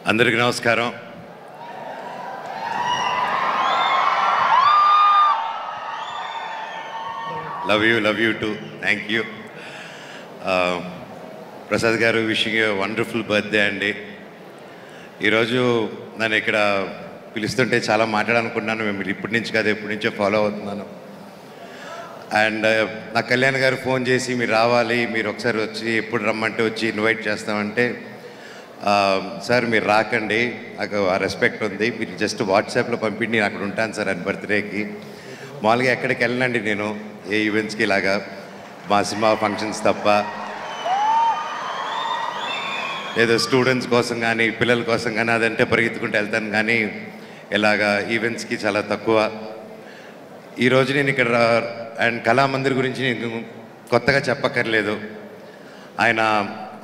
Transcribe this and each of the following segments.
అందరికీ నమస్కారం. Love you to thank you. Prasad గారు, విషింగ్ యూ వండర్ఫుల్ బర్త్డే అండి. ఈరోజు నన్ను ఇక్కడ పిలుస్తుంటే చాలా మాట్లాడాలనుకున్నాను. మేము ఇప్పటి నుంచి కాదు, ఎప్పటి నుంచో ఫాలో అవుతున్నాను. అండ్ నా కళ్యాణ్ గారు ఫోన్ చేసి మీరు రావాలి, మీరు ఒకసారి వచ్చి ఎప్పుడు రమ్మంటే వచ్చి ఇన్వైట్ చేస్తామంటే, సార్ మీరు రాకండి, నాకు ఆ రెస్పెక్ట్ ఉంది, మీరు జస్ట్ వాట్సాప్లో పంపిండి నేను అక్కడ ఉంటాను సార్ అని బర్త్డేకి. మామూలుగా ఎక్కడికి వెళ్ళనండి నేను, ఏ ఈవెంట్స్కి ఇలాగా మా సినిమా ఫంక్షన్స్ తప్ప, ఏదో స్టూడెంట్స్ కోసం కానీ పిల్లల కోసం కానీ అదంటే పరిగెత్తుకుంటూ వెళ్తాను, కానీ ఇలాగా ఈవెంట్స్కి చాలా తక్కువ. ఈరోజు నేను ఇక్కడ అండ్ కళామందిర్ గురించి నేను కొత్తగా చెప్పక్కర్లేదు. ఆయన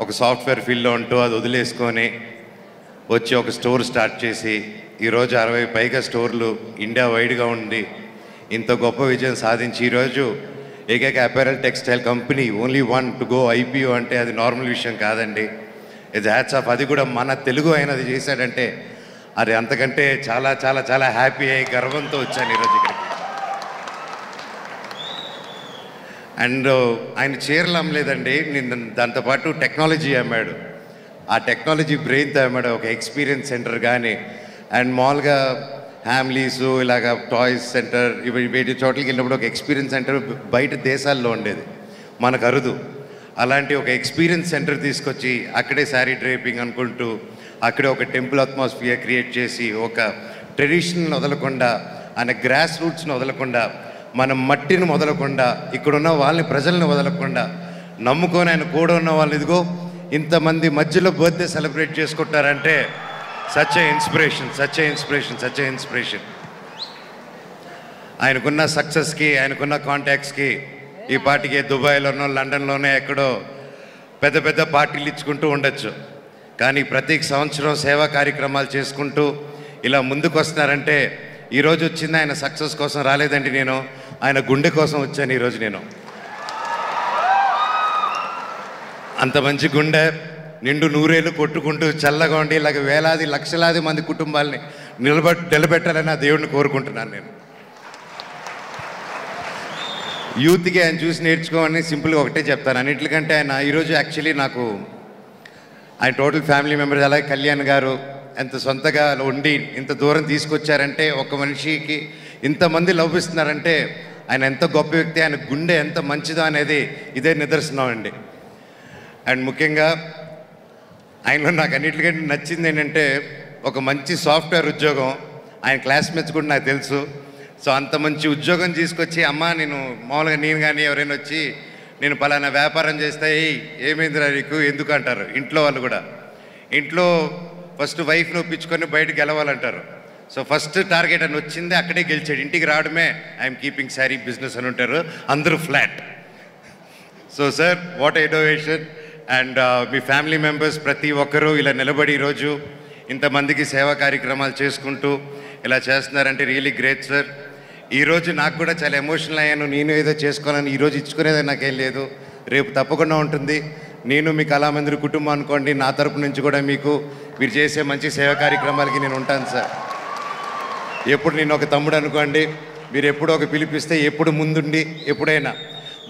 ఒక సాఫ్ట్వేర్ ఫీల్డ్లో ఉంటూ అది వదిలేసుకొని వచ్చి ఒక స్టోర్ స్టార్ట్ చేసి ఈరోజు 60 పైగా స్టోర్లు ఇండియా వైడ్గా ఉండి ఇంత గొప్ప విజయం సాధించి ఈరోజు ఏకైక apparel textile company only one to go IPO అంటే అది నార్మల్ విషయం కాదండి. ఇది హ్యాట్స్ ఆఫ్. అది కూడా మన తెలుగు అయినది చేశాడంటే అది అంతకంటే చాలా చాలా చాలా హ్యాపీ అయ్యి గర్వంతో వచ్చాను ఈరోజు ఇక్కడికి. అండ్ ఆయన చీరలు అమ్మలేదండి, నేను దాంతోపాటు టెక్నాలజీ అమ్మాడు. ఆ టెక్నాలజీ బ్రెయిన్తో అమ్మాడు. ఒక ఎక్స్పీరియన్స్ సెంటర్ కానీ అండ్ మామూలుగా హ్యామ్లీసు ఇలాగ టాయ్స్ సెంటర్ ఇవి వేటి చోట్లకి వెళ్ళినప్పుడు ఒక ఎక్స్పీరియన్స్ సెంటర్ బయట దేశాల్లో ఉండేది, మనకు అరుదు. అలాంటి ఒక ఎక్స్పీరియన్స్ సెంటర్ తీసుకొచ్చి అక్కడే శారీ డ్రేపింగ్ అనుకుంటూ అక్కడే ఒక టెంపుల్ అట్మాస్ఫియర్ క్రియేట్ చేసి ఒక ట్రెడిషన్ వదలకుండా, ఆయన గ్రాస్ రూట్స్ని వదలకుండా, మన మట్టిని వదలకుండా, ఇక్కడున్న వాళ్ళని ప్రజల్ని వదలకుండా నమ్ముకొని ఆయన కూడా ఉన్న వాళ్ళు ఇదిగో ఇంతమంది మధ్యలో బర్త్డే సెలబ్రేట్ చేసుకుంటారంటే సచ్ ఏ ఇన్స్పిరేషన్. ఆయనకున్న సక్సెస్కి, ఆయనకున్న కాంటాక్ట్స్కి ఈ పార్టీకి దుబాయ్లోనో లండన్లోనే ఎక్కడో పెద్ద పెద్ద పార్టీలు ఇచ్చుకుంటూ ఉండొచ్చు, కానీ ప్రతి సంవత్సరం సేవా కార్యక్రమాలు చేసుకుంటూ ఇలా ముందుకు వస్తున్నారంటే ఈరోజు వచ్చింది ఆయన సక్సెస్ కోసం రాలేదండి, నేను ఆయన గుండె కోసం వచ్చాను ఈరోజు. నేను అంత మంచి గుండె నిండు నూరేళ్ళు కొట్టుకుంటూ చల్లగా ఉండి ఇలాగ వేలాది లక్షలాది మంది కుటుంబాలని నిలబెట్టాలని ఆ దేవుడిని కోరుకుంటున్నాను. నేను యూత్కి ఆయన చూసి నేర్చుకోమని సింపుల్గా ఒకటే చెప్తాను. అన్నింటికంటే ఆయన ఈరోజు యాక్చువల్లీ నాకు ఆయన టోటల్ ఫ్యామిలీ మెంబర్స్ అలాగే కళ్యాణ్ గారు ఎంత సొంతగా ఉండి ఇంత దూరం తీసుకొచ్చారంటే, ఒక మనిషికి ఇంతమంది లవ్ ఇస్తున్నారంటే ఆయన ఎంత గొప్ప వ్యక్తి, ఆయన గుండె ఎంత మంచిదో అనేది ఇదే నిదర్శనం అండి. అండ్ ముఖ్యంగా ఆయనలో నాకు అన్నిటికంటే నచ్చింది ఏంటంటే ఒక మంచి సాఫ్ట్వేర్ ఉద్యోగం. ఆయన క్లాస్మేట్స్ కూడా నాకు తెలుసు. సో అంత మంచి ఉద్యోగం తీసుకొచ్చి అమ్మ నేను మామూలుగా నేను కానీ ఎవరైనా వచ్చి నేను పలానా వ్యాపారం చేస్తే ఏమైందిరా నీకు ఎందుకు అంటారు ఇంట్లో వాళ్ళు కూడా. ఇంట్లో ఫస్ట్ వైఫ్ని ఒప్పించుకొని బయటకు గెలవాలంటారు. సో ఫస్ట్ టార్గెట్ అని వచ్చింది, అక్కడే గెలిచాడు. ఇంటికి రావడమే ఐఎమ్ కీపింగ్ శారీ బిజినెస్ అని ఉంటారు, అందరూ flat. So sir what innovation. And me family members ప్రతి ఒక్కరూ ఇలా నిలబడి ఈరోజు ఇంతమందికి సేవా కార్యక్రమాలు చేసుకుంటూ ఇలా చేస్తున్నారంటే రియలీ గ్రేట్ సార్. ఈరోజు నాకు కూడా చాలా ఎమోషనల్ అయ్యాను. నేను ఏదో చేసుకోవాలని ఈరోజు ఇచ్చుకునేది నాకేం లేదు, రేపు తప్పకుండా ఉంటుంది. నేను మీ కళామందిర్ కుటుంబం అనుకోండి, నా తరపు నుంచి కూడా మీకు మీరు చేసే మంచి సేవా కార్యక్రమాలకి నేను ఉంటాను సార్. ఎప్పుడు నేను ఒక తమ్ముడు అనుకోండి, మీరు ఎప్పుడు ఒక పిలిపిస్తే ఎప్పుడు ముందుండి ఎప్పుడైనా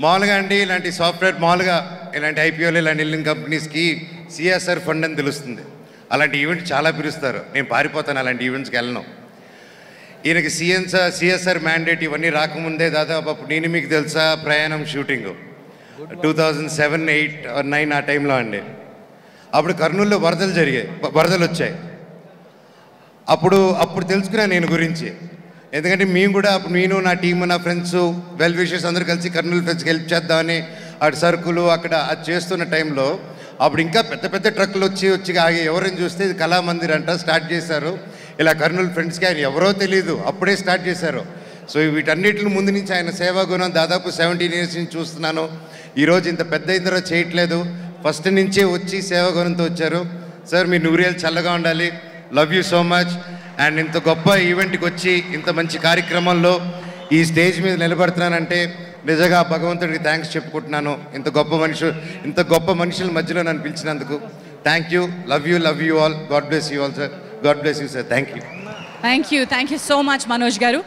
మామూలుగా అండి ఇలాంటి సాఫ్ట్వేర్ మామూలుగా ఇలాంటి IPOలు ఇలాంటి వెళ్ళిన కంపెనీస్కి CSR ఫండ్ అని తెలుస్తుంది. అలాంటి ఈవెంట్ చాలా పిలుస్తారు, నేను పారిపోతాను, అలాంటి ఈవెంట్స్కి వెళ్ళను. ఈయనకి CSR మ్యాండేట్ ఇవన్నీ రాకముందే దాదాపు అప్పుడు నేను మీకు తెలుసా ప్రయాణం షూటింగ్ 2007, 8 or 9 ఆ టైంలో అండి. అప్పుడు కర్నూలులో వరదలు వచ్చాయి. అప్పుడు తెలుసుకున్నాను నేను గురించి. ఎందుకంటే మేము కూడా అప్పుడు నేను నా టీము నా ఫ్రెండ్స్ వెల్ విషర్స్ అందరూ కలిసి కర్నూలు ఫ్రెండ్స్కి హెల్ప్ చేద్దామని అటు సరుకులు అక్కడ అది చేస్తున్న టైంలో అప్పుడు ఇంకా పెద్ద పెద్ద ట్రక్కులు వచ్చి ఆగి ఎవరైనా చూస్తే ఇది కళామందిర్ అంట స్టార్ట్ చేశారు. ఇలా కర్నూలు ఫ్రెండ్స్కి ఆయన ఎవరో తెలియదు, అప్పుడే స్టార్ట్ చేశారు. సో వీటన్నిటిని ముందు నుంచి ఆయన సేవా గుణం దాదాపు 17 years నుంచి చూస్తున్నాను. ఈరోజు ఇంత పెద్ద ఇద్దరు చేయట్లేదు, ఫస్ట్ నుంచే వచ్చి సేవా గుణంతో వచ్చారు. సార్ మీ నూరేళ్ళు చల్లగా ఉండాలి. Love you so much. And ఇంత గొప్ప ఈవెంట్కి వచ్చి ఇంత మంచి కార్యక్రమంలో ఈ స్టేజ్ మీద నిలబడుతున్నానంటే నిజంగా భగవంతుడికి థ్యాంక్స్ చెప్పుకుంటున్నాను. ఇంత గొప్ప మనుషుల మధ్యలో నన్ను పిలిచినందుకు thank you, love you all. God bless you all sir. God bless you sir. Thank you so much Manoj గారు.